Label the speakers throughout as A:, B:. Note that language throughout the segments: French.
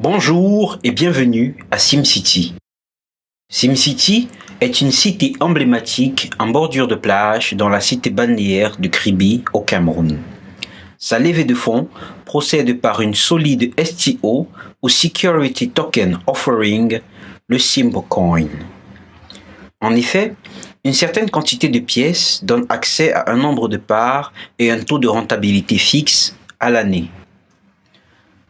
A: Bonjour et bienvenue à SimCity. SimCity est une cité emblématique en bordure de plage dans la cité balnéaire de Kribi au Cameroun. Sa levée de fonds procède par une solide STO ou Security Token Offering, le Simcoin. En effet, une certaine quantité de pièces donne accès à un nombre de parts et un taux de rentabilité fixe à l'année.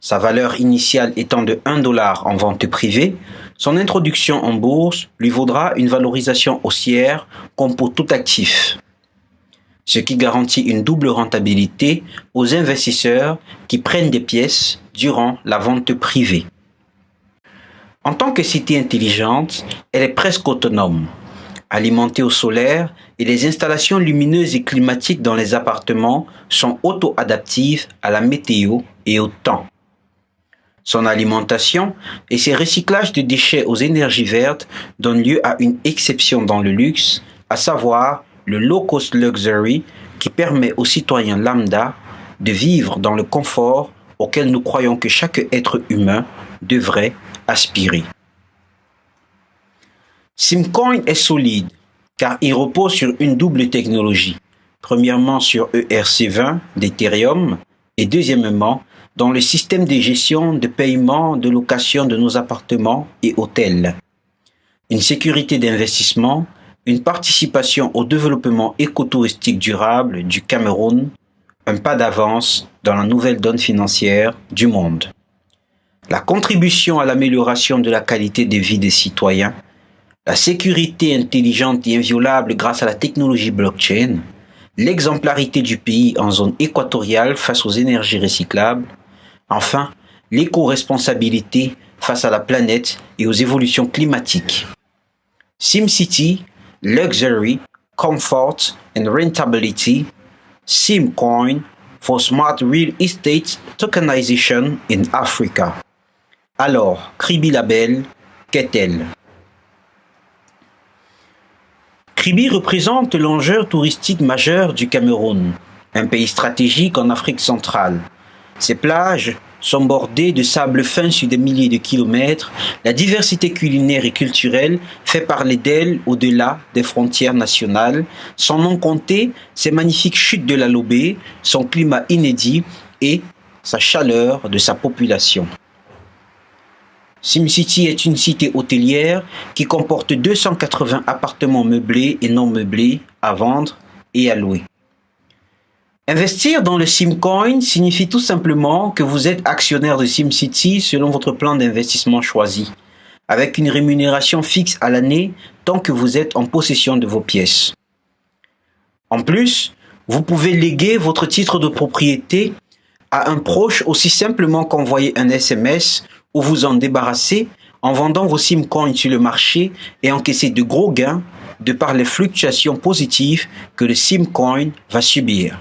A: Sa valeur initiale étant de $1 en vente privée, son introduction en bourse lui vaudra une valorisation haussière comme pour tout actif, ce qui garantit une double rentabilité aux investisseurs qui prennent des pièces durant la vente privée. En tant que cité intelligente, elle est presque autonome, alimentée au solaire et les installations lumineuses et climatiques dans les appartements sont auto-adaptives à la météo et au temps. Son alimentation et ses recyclages de déchets aux énergies vertes donnent lieu à une exception dans le luxe, à savoir le low-cost luxury qui permet aux citoyens lambda de vivre dans le confort auquel nous croyons que chaque être humain devrait aspirer. Simcoin est solide car il repose sur une double technologie. Premièrement sur ERC20 d'Ethereum et deuxièmement dans le système de gestion de paiement de location de nos appartements et hôtels. Une sécurité d'investissement, une participation au développement écotouristique durable du Cameroun, un pas d'avance dans la nouvelle donne financière du monde. La contribution à l'amélioration de la qualité de vie des citoyens, la sécurité intelligente et inviolable grâce à la technologie blockchain, l'exemplarité du pays en zone équatoriale face aux énergies recyclables, enfin, l'éco-responsabilité face à la planète et aux évolutions climatiques. SimCity, Luxury, Comfort and Rentability, Simcoin for Smart Real Estate Tokenization in Africa. Alors, Kribi la Belle, qu'est-elle? Kribi représente l'enjeu touristique majeur du Cameroun, un pays stratégique en Afrique centrale. Ses plages sont bordées de sable fin sur des milliers de kilomètres. La diversité culinaire et culturelle fait parler d'elle au-delà des frontières nationales. Sans non compter ses magnifiques chutes de la Lobé, son climat inédit et sa chaleur de sa population. SimCity est une cité hôtelière qui comporte 280 appartements meublés et non meublés à vendre et à louer. Investir dans le Simcoin signifie tout simplement que vous êtes actionnaire de SimCity selon votre plan d'investissement choisi, avec une rémunération fixe à l'année tant que vous êtes en possession de vos pièces. En plus, vous pouvez léguer votre titre de propriété à un proche aussi simplement qu'envoyer un SMS ou vous en débarrasser en vendant vos Simcoins sur le marché et encaisser de gros gains de par les fluctuations positives que le Simcoin va subir.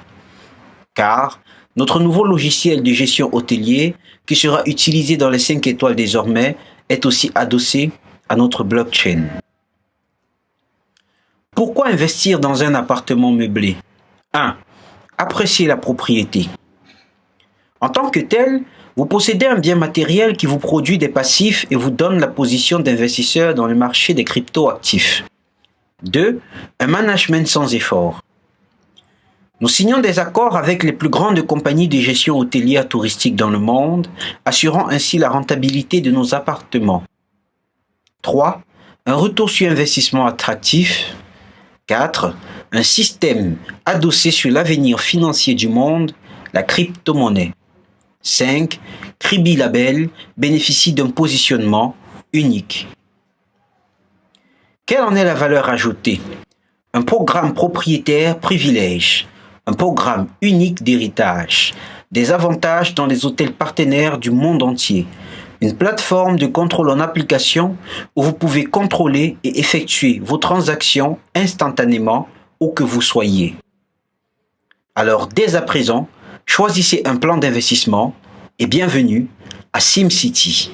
A: Car notre nouveau logiciel de gestion hôtelier, qui sera utilisé dans les 5 étoiles désormais, est aussi adossé à notre blockchain. Pourquoi investir dans un appartement meublé? 1. Apprécier la propriété. En tant que tel, vous possédez un bien matériel qui vous produit des passifs et vous donne la position d'investisseur dans le marché des crypto-actifs. 2. Un management sans effort. Nous signons des accords avec les plus grandes compagnies de gestion hôtelière touristique dans le monde, assurant ainsi la rentabilité de nos appartements. 3. Un retour sur investissement attractif. 4. Un système adossé sur l'avenir financier du monde, la crypto-monnaie. 5. Kribi la Belle bénéficie d'un positionnement unique. Quelle en est la valeur ajoutée? Un programme propriétaire privilège. Un programme unique d'héritage, des avantages dans les hôtels partenaires du monde entier, une plateforme de contrôle en application où vous pouvez contrôler et effectuer vos transactions instantanément où que vous soyez. Alors dès à présent, choisissez un plan d'investissement et bienvenue à SimCity.